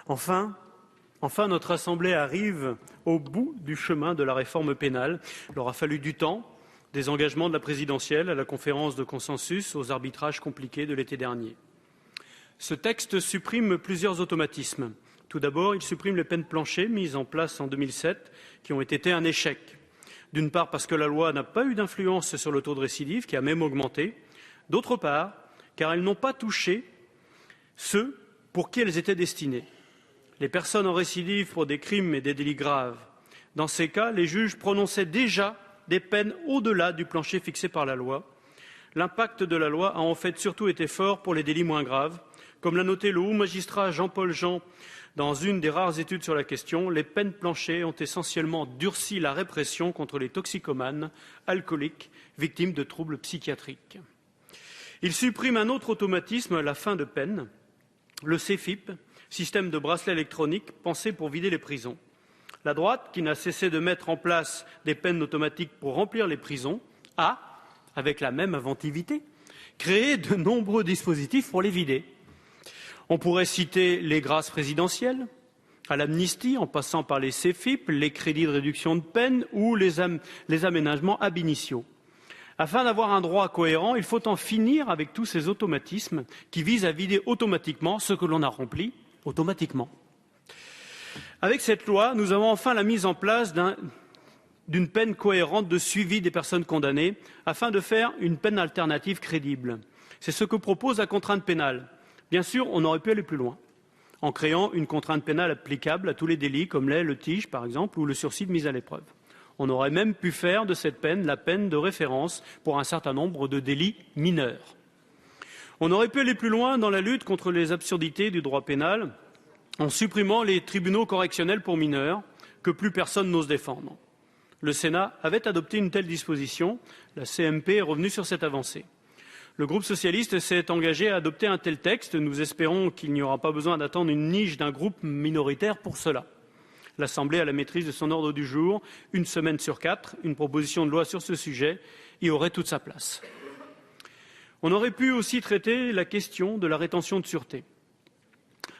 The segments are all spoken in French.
Enfin, notre Assemblée arrive au bout du chemin de la réforme pénale. Il aura fallu du temps, des engagements de la présidentielle à la conférence de consensus, aux arbitrages compliqués de l'été dernier. Ce texte supprime plusieurs automatismes. Tout d'abord, il supprime les peines planchers mises en place en 2007, qui ont été un échec. D'une part, parce que la loi n'a pas eu d'influence sur le taux de récidive, qui a même augmenté. D'autre part, car elles n'ont pas touché ceux pour qui elles étaient destinées. Les personnes en récidive pour des crimes et des délits graves. Dans ces cas, les juges prononçaient déjà des peines au-delà du plancher fixé par la loi. L'impact de la loi a en fait surtout été fort pour les délits moins graves. Comme l'a noté le haut magistrat Jean-Paul Jean dans une des rares études sur la question, les peines planchers ont essentiellement durci la répression contre les toxicomanes, alcooliques, victimes de troubles psychiatriques. Il supprime un autre automatisme à la fin de peine, le CFIP, système de bracelet électronique pensé pour vider les prisons. La droite, qui n'a cessé de mettre en place des peines automatiques pour remplir les prisons, a, avec la même inventivité, créé de nombreux dispositifs pour les vider. On pourrait citer les grâces présidentielles, à l'amnistie, en passant par les CFIP, les crédits de réduction de peine ou les aménagements ab initio. Afin d'avoir un droit cohérent, il faut en finir avec tous ces automatismes qui visent à vider automatiquement ce que l'on a rempli automatiquement. Avec cette loi, nous avons enfin la mise en place d'une peine cohérente de suivi des personnes condamnées afin de faire une peine alternative crédible. C'est ce que propose la contrainte pénale. Bien sûr, on aurait pu aller plus loin, en créant une contrainte pénale applicable à tous les délits, comme l'est le TIG, par exemple, ou le sursis de mise à l'épreuve. On aurait même pu faire de cette peine la peine de référence pour un certain nombre de délits mineurs. On aurait pu aller plus loin dans la lutte contre les absurdités du droit pénal, en supprimant les tribunaux correctionnels pour mineurs, que plus personne n'ose défendre. Le Sénat avait adopté une telle disposition. La CMP est revenue sur cette avancée. Le groupe socialiste s'est engagé à adopter un tel texte. Nous espérons qu'il n'y aura pas besoin d'attendre une niche d'un groupe minoritaire pour cela. L'Assemblée a la maîtrise de son ordre du jour. Une semaine sur 4, une proposition de loi sur ce sujet y aurait toute sa place. On aurait pu aussi traiter la question de la rétention de sûreté.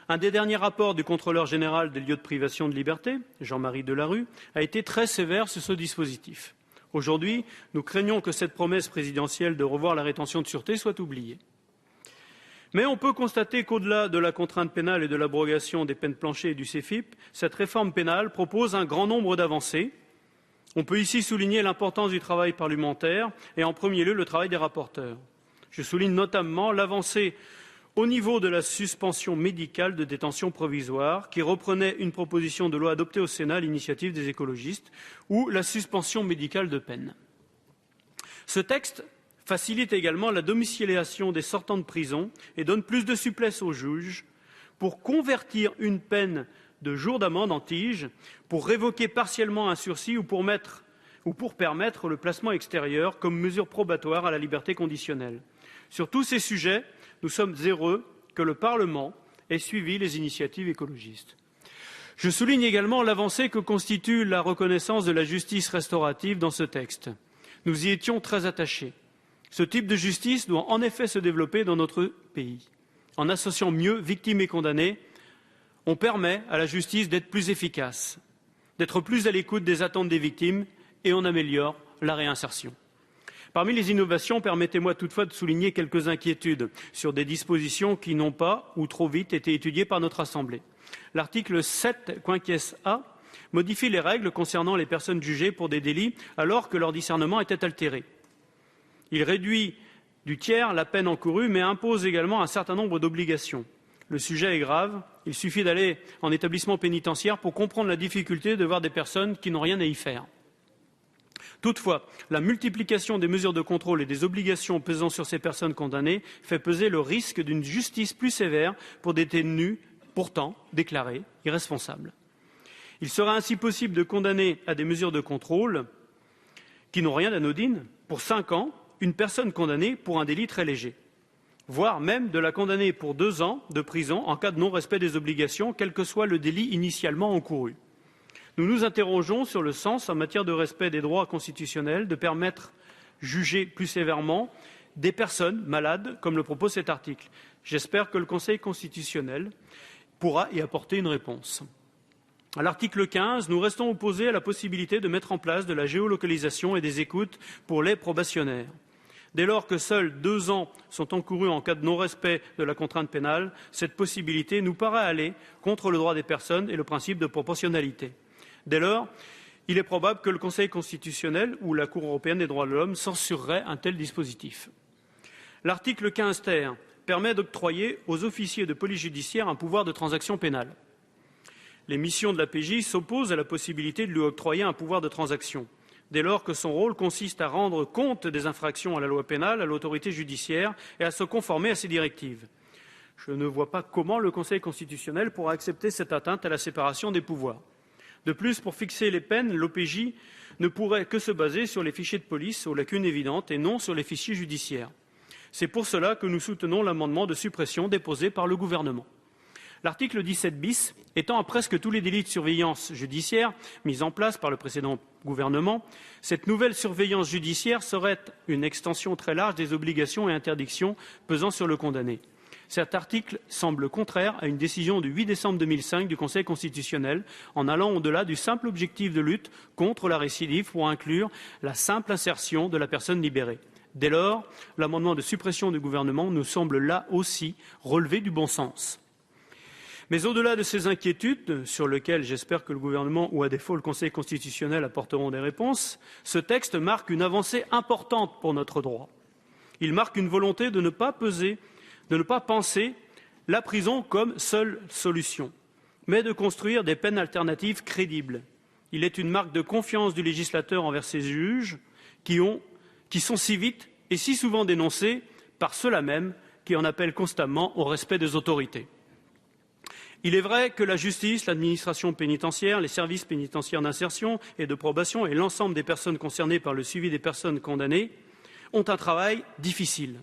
Un des derniers rapports du contrôleur général des lieux de privation de liberté, Jean-Marie Delarue, a été très sévère sur ce dispositif. Aujourd'hui, nous craignons que cette promesse présidentielle de revoir la rétention de sûreté soit oubliée. Mais on peut constater qu'au-delà de la contrainte pénale et de l'abrogation des peines planchers et du CFIP, cette réforme pénale propose un grand nombre d'avancées. On peut ici souligner l'importance du travail parlementaire et en premier lieu le travail des rapporteurs. Je souligne notamment l'avancée au niveau de la suspension médicale de détention provisoire, qui reprenait une proposition de loi adoptée au Sénat à l'initiative des écologistes, ou la suspension médicale de peine. Ce texte facilite également la domiciliation des sortants de prison et donne plus de souplesse aux juges pour convertir une peine de jour d'amende en TIG, pour révoquer partiellement un sursis ou pour permettre le placement extérieur comme mesure probatoire à la liberté conditionnelle. Sur tous ces sujets, nous sommes heureux que le Parlement ait suivi les initiatives écologistes. Je souligne également l'avancée que constitue la reconnaissance de la justice restaurative dans ce texte. Nous y étions très attachés. Ce type de justice doit en effet se développer dans notre pays. En associant mieux victimes et condamnés, on permet à la justice d'être plus efficace, d'être plus à l'écoute des attentes des victimes et on améliore la réinsertion. Parmi les innovations, permettez-moi toutefois de souligner quelques inquiétudes sur des dispositions qui n'ont pas, ou trop vite, été étudiées par notre Assemblée. L'article 7 A modifie les règles concernant les personnes jugées pour des délits alors que leur discernement était altéré. Il réduit du tiers la peine encourue, mais impose également un certain nombre d'obligations. Le sujet est grave. Il suffit d'aller en établissement pénitentiaire pour comprendre la difficulté de voir des personnes qui n'ont rien à y faire. Toutefois, la multiplication des mesures de contrôle et des obligations pesant sur ces personnes condamnées fait peser le risque d'une justice plus sévère pour des détenus pourtant déclarés irresponsables. Il sera ainsi possible de condamner à des mesures de contrôle qui n'ont rien d'anodine pour 5 ans une personne condamnée pour un délit très léger, voire même de la condamner pour 2 ans de prison en cas de non-respect des obligations, quel que soit le délit initialement encouru. Nous nous interrogeons sur le sens, en matière de respect des droits constitutionnels, de permettre juger plus sévèrement des personnes malades, comme le propose cet article. J'espère que le Conseil constitutionnel pourra y apporter une réponse. À l'article 15, nous restons opposés à la possibilité de mettre en place de la géolocalisation et des écoutes pour les probationnaires. Dès lors que seuls 2 ans sont encourus en cas de non-respect de la contrainte pénale, cette possibilité nous paraît aller contre le droit des personnes et le principe de proportionnalité. Dès lors, il est probable que le Conseil constitutionnel ou la Cour européenne des droits de l'homme censurerait un tel dispositif. L'article 15 ter permet d'octroyer aux officiers de police judiciaire un pouvoir de transaction pénale. Les missions de la PJ s'opposent à la possibilité de lui octroyer un pouvoir de transaction, dès lors que son rôle consiste à rendre compte des infractions à la loi pénale à l'autorité judiciaire et à se conformer à ses directives. Je ne vois pas comment le Conseil constitutionnel pourra accepter cette atteinte à la séparation des pouvoirs. De plus, pour fixer les peines, l'OPJ ne pourrait que se baser sur les fichiers de police aux lacunes évidentes et non sur les fichiers judiciaires. C'est pour cela que nous soutenons l'amendement de suppression déposé par le Gouvernement. L'article 17 bis étend à presque tous les délits de surveillance judiciaire mis en place par le précédent gouvernement. Cette nouvelle surveillance judiciaire serait une extension très large des obligations et interdictions pesant sur le condamné. Cet article semble contraire à une décision du 8 décembre 2005 du Conseil constitutionnel en allant au-delà du simple objectif de lutte contre la récidive pour inclure la simple insertion de la personne libérée. Dès lors, l'amendement de suppression du Gouvernement nous semble là aussi relever du bon sens. Mais au-delà de ces inquiétudes, sur lesquelles j'espère que le Gouvernement ou à défaut le Conseil constitutionnel apporteront des réponses, ce texte marque une avancée importante pour notre droit. Il marque une volonté de ne pas penser la prison comme seule solution, mais de construire des peines alternatives crédibles. Il est une marque de confiance du législateur envers ses juges qui sont si vite et si souvent dénoncés par ceux-là même qui en appellent constamment au respect des autorités. Il est vrai que la justice, l'administration pénitentiaire, les services pénitentiaires d'insertion et de probation et l'ensemble des personnes concernées par le suivi des personnes condamnées ont un travail difficile.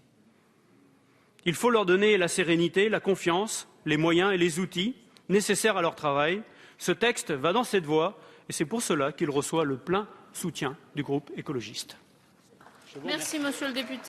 Il faut leur donner la sérénité, la confiance, les moyens et les outils nécessaires à leur travail. Ce texte va dans cette voie et c'est pour cela qu'il reçoit le plein soutien du groupe écologiste. Merci, monsieur le député.